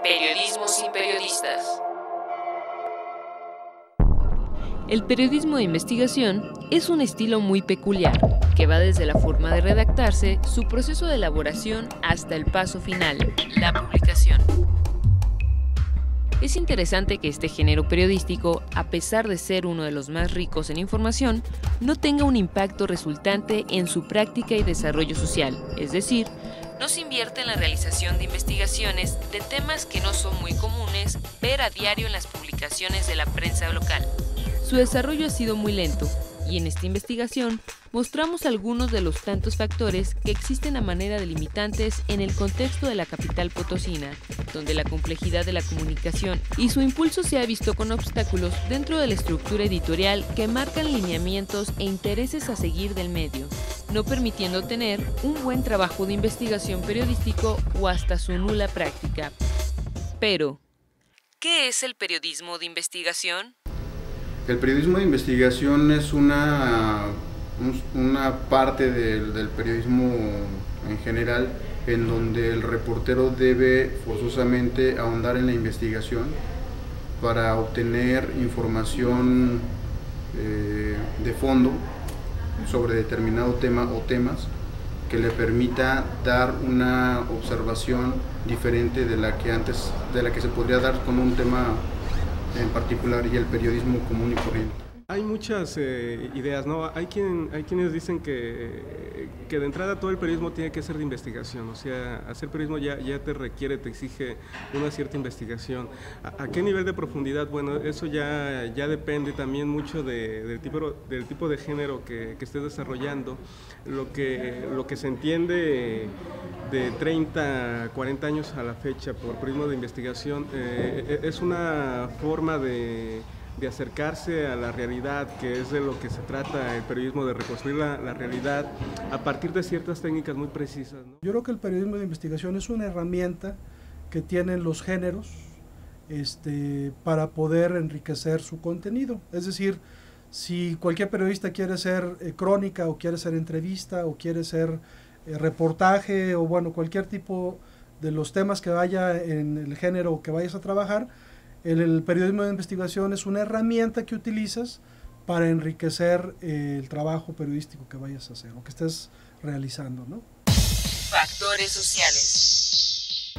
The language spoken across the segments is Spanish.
Periodismo sin periodistas. El periodismo de investigación es un estilo muy peculiar, que va desde la forma de redactarse, su proceso de elaboración, hasta el paso final, la publicación. Es interesante que este género periodístico, a pesar de ser uno de los más ricos en información, no tenga un impacto resultante en su práctica y desarrollo social, es decir, no se invierte en la realización de investigaciones de temas que no son muy comunes ver a diario en las publicaciones de la prensa local. Su desarrollo ha sido muy lento, y en esta investigación mostramos algunos de los tantos factores que existen a manera de limitantes en el contexto de la capital potosina, donde la complejidad de la comunicación y su impulso se ha visto con obstáculos dentro de la estructura editorial que marcan lineamientos e intereses a seguir del medio, no permitiendo tener un buen trabajo de investigación periodístico o hasta su nula práctica. Pero, ¿qué es el periodismo de investigación? El periodismo de investigación es una parte del periodismo en general, en donde el reportero debe forzosamente ahondar en la investigación para obtener información de fondo sobre determinado tema o temas que le permita dar una observación diferente de la que se podría dar con un tema en particular y el periodismo común y corriente. Hay muchas ideas, ¿no? Hay quienes dicen que de entrada todo el periodismo tiene que ser de investigación, o sea, hacer periodismo ya te exige una cierta investigación. ¿A qué nivel de profundidad? Bueno, eso ya depende también mucho del tipo de género que estés desarrollando. Lo que se entiende de 30, 40 años a la fecha por periodismo de investigación es una forma de acercarse a la realidad, que es de lo que se trata el periodismo, de reconstruir la realidad a partir de ciertas técnicas muy precisas, ¿no? Yo creo que el periodismo de investigación es una herramienta que tienen los géneros para poder enriquecer su contenido. Es decir, si cualquier periodista quiere hacer crónica o quiere hacer entrevista o quiere hacer reportaje o bueno, cualquier tipo de los temas que vaya en el género que vayas a trabajar, el periodismo de investigación es una herramienta que utilizas para enriquecer el trabajo periodístico que vayas a hacer o que estés realizando, ¿no? Factores sociales.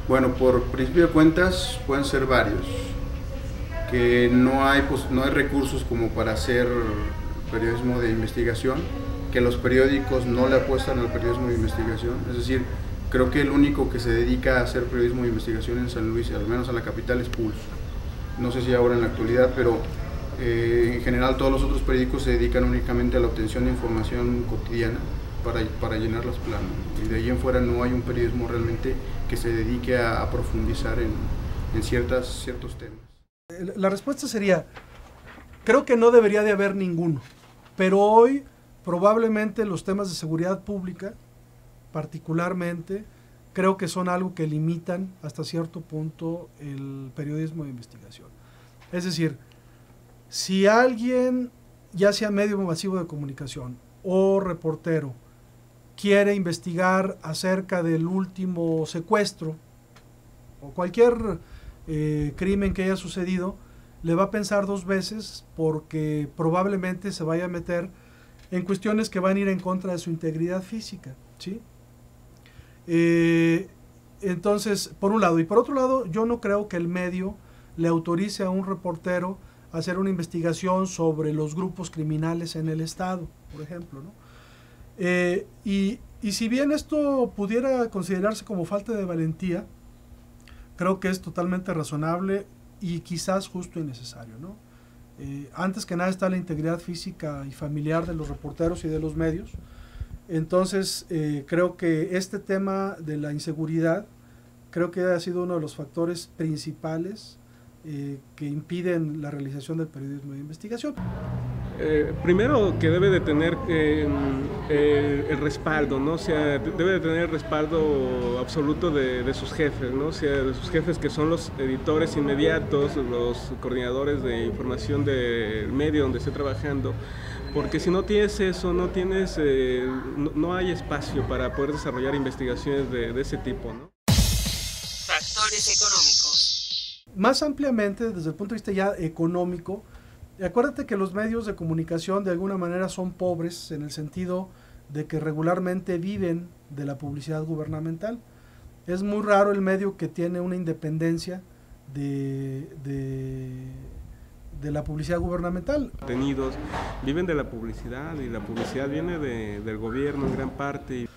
Bueno, por principio de cuentas pueden ser varios, que no hay recursos como para hacer periodismo de investigación, que los periódicos no le apuestan al periodismo de investigación, es decir, creo que el único que se dedica a hacer periodismo de investigación en San Luis, al menos en la capital, es Pulso. No sé si ahora en la actualidad, pero en general todos los otros periódicos se dedican únicamente a la obtención de información cotidiana para llenar las planas. Y de ahí en fuera no hay un periodismo realmente que se dedique a profundizar en ciertos temas. La respuesta sería, creo que no debería de haber ninguno, pero hoy probablemente los temas de seguridad pública particularmente, creo que son algo que limitan hasta cierto punto el periodismo de investigación. Es decir, si alguien, ya sea medio masivo de comunicación o reportero, quiere investigar acerca del último secuestro o cualquier crimen que haya sucedido, le va a pensar dos veces porque probablemente se vaya a meter en cuestiones que van a ir en contra de su integridad física, ¿sí? Entonces, por un lado, y por otro lado, yo no creo que el medio le autorice a un reportero a hacer una investigación sobre los grupos criminales en el estado, por ejemplo, ¿no? Y si bien esto pudiera considerarse como falta de valentía, creo que es totalmente razonable y quizás justo y necesario, ¿no? Antes que nada está la integridad física y familiar de los reporteros y de los medios. Entonces, creo que este tema de la inseguridad, creo que ha sido uno de los factores principales que impiden la realización del periodismo de investigación. Primero que debe de tener el respaldo, ¿no? O sea, debe de tener el respaldo absoluto de sus jefes, ¿no? O sea, de sus jefes que son los editores inmediatos, los coordinadores de información del medio donde esté trabajando. Porque si no tienes eso, no hay espacio para poder desarrollar investigaciones de ese tipo, ¿no? Factores económicos. Más ampliamente, desde el punto de vista ya económico, acuérdate que los medios de comunicación de alguna manera son pobres en el sentido de que regularmente viven de la publicidad gubernamental. Es muy raro el medio que tiene una independencia de la publicidad gubernamental. Contenidos viven de la publicidad y la publicidad viene del gobierno en gran parte.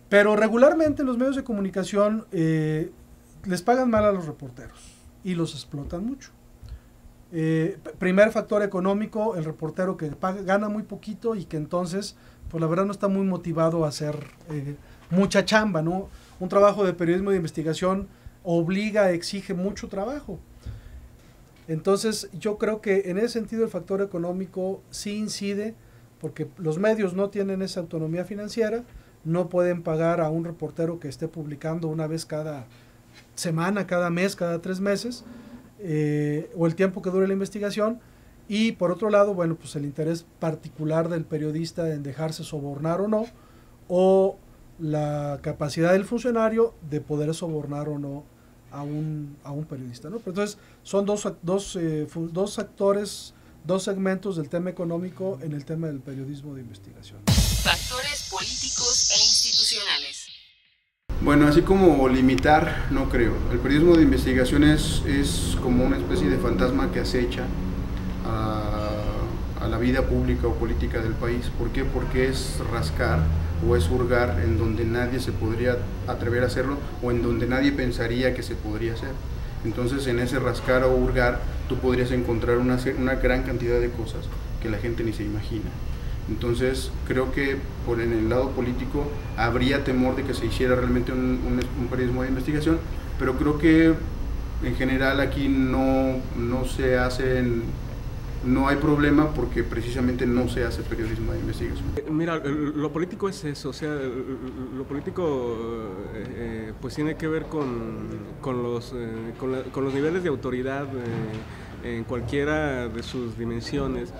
Pero regularmente los medios de comunicación les pagan mal a los reporteros y los explotan mucho. Primer factor económico, el reportero que gana muy poquito y que entonces, pues la verdad no está muy motivado a hacer mucha chamba, ¿no? Un trabajo de periodismo de investigación exige mucho trabajo. Entonces yo creo que en ese sentido el factor económico sí incide, porque los medios no tienen esa autonomía financiera, no pueden pagar a un reportero que esté publicando una vez cada semana, cada mes, cada 3 meses, o el tiempo que dure la investigación, y por otro lado, bueno, pues el interés particular del periodista en dejarse sobornar o no, o la capacidad del funcionario de poder sobornar o no a un periodista, ¿no? Pero entonces son dos actores, dos segmentos del tema económico en el tema del periodismo de investigación. Factores políticos e institucionales. Bueno, así como limitar, no creo. El periodismo de investigación es como una especie de fantasma que acecha a la vida pública o política del país. ¿Por qué? Porque es rascar o es hurgar en donde nadie se podría atrever a hacerlo o en donde nadie pensaría que se podría hacer. Entonces, en ese rascar o hurgar, tú podrías encontrar una gran cantidad de cosas que la gente ni se imagina. Entonces, creo que en el lado político habría temor de que se hiciera realmente un periodismo de investigación, pero creo que en general aquí no se hacen. No hay problema porque precisamente no se hace periodismo de investigación. Mira, lo político es eso, o sea, lo político pues tiene que ver con los niveles de autoridad en cualquiera de sus dimensiones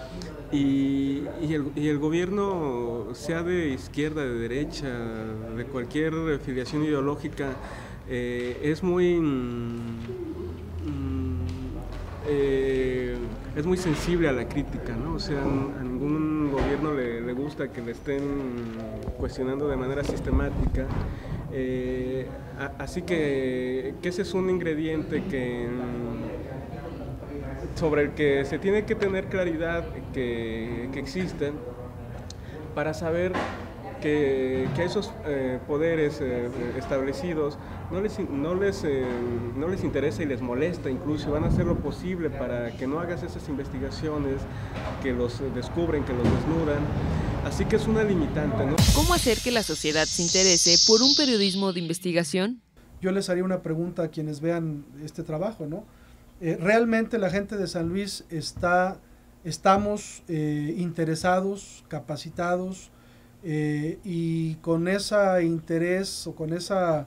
y el gobierno, sea de izquierda, de derecha, de cualquier filiación ideológica, es muy sensible a la crítica, ¿no? O sea, a ningún gobierno le gusta que le estén cuestionando de manera sistemática. Así que ese es un ingrediente sobre el que se tiene que tener claridad que existen para saber que a esos poderes establecidos no les interesa y les molesta, incluso van a hacer lo posible para que no hagas esas investigaciones que los descubren, que los desnudan. Así que es una limitante, ¿no? ¿Cómo hacer que la sociedad se interese por un periodismo de investigación? Yo les haría una pregunta a quienes vean este trabajo, ¿no? ¿Realmente la gente de San Luis estamos interesados, capacitados, y con ese interés o con esa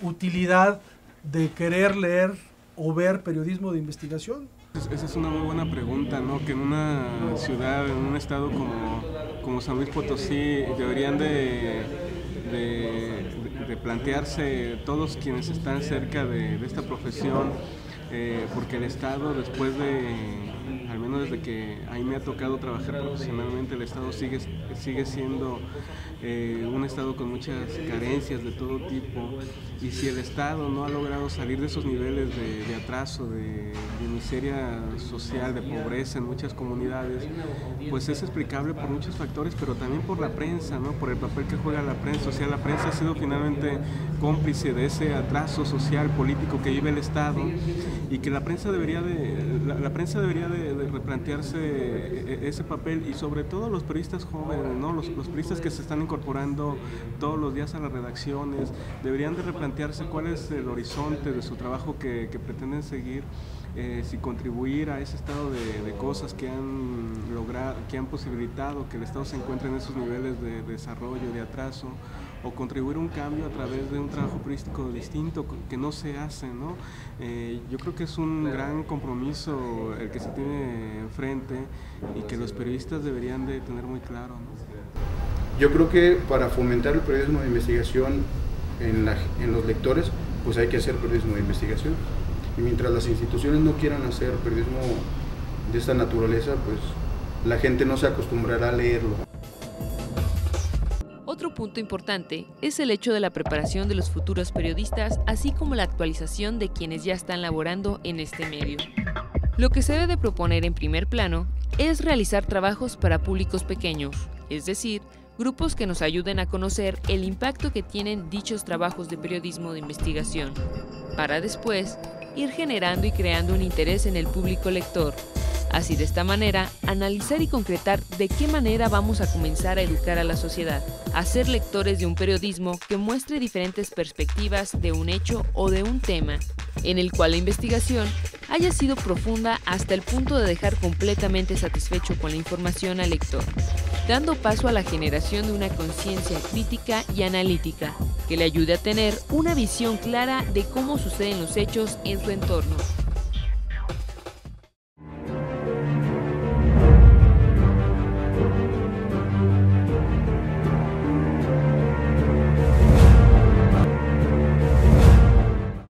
utilidad de querer leer o ver periodismo de investigación? Esa es una muy buena pregunta, ¿no? Que en una ciudad, en un estado como San Luis Potosí, deberían de plantearse todos quienes están cerca de esta profesión, porque el Estado, al menos desde que a mí me ha tocado trabajar profesionalmente, el Estado sigue siendo un Estado con muchas carencias de todo tipo, y si el Estado no ha logrado salir de esos niveles de atraso, de miseria social, de pobreza en muchas comunidades, pues es explicable por muchos factores, pero también por la prensa, ¿no? Por el papel que juega la prensa. O sea, la prensa ha sido finalmente cómplice de ese atraso social, político que vive el Estado, y que la prensa debería de replantearse ese papel, y sobre todo los periodistas jóvenes, ¿no? Los periodistas que se están incorporando todos los días a las redacciones, deberían de replantearse cuál es el horizonte de su trabajo que pretenden seguir, si contribuir a ese estado de cosas que han logrado, que han posibilitado que el Estado se encuentre en esos niveles de desarrollo, de atraso, o contribuir a un cambio a través de un trabajo periodístico distinto que no se hace, ¿no? Yo creo que es un gran compromiso el que se tiene enfrente y que los periodistas deberían de tener muy claro, ¿no? Yo creo que para fomentar el periodismo de investigación en los lectores, pues hay que hacer periodismo de investigación. Y mientras las instituciones no quieran hacer periodismo de esta naturaleza, pues la gente no se acostumbrará a leerlo. Otro punto importante es el hecho de la preparación de los futuros periodistas, así como la actualización de quienes ya están laborando en este medio. Lo que se debe de proponer en primer plano es realizar trabajos para públicos pequeños, es decir, grupos que nos ayuden a conocer el impacto que tienen dichos trabajos de periodismo de investigación, para después ir generando y creando un interés en el público lector. Así, de esta manera, analizar y concretar de qué manera vamos a comenzar a educar a la sociedad, a ser lectores de un periodismo que muestre diferentes perspectivas de un hecho o de un tema, en el cual la investigación haya sido profunda hasta el punto de dejar completamente satisfecho con la información al lector, dando paso a la generación de una conciencia crítica y analítica, que le ayude a tener una visión clara de cómo suceden los hechos en su entorno.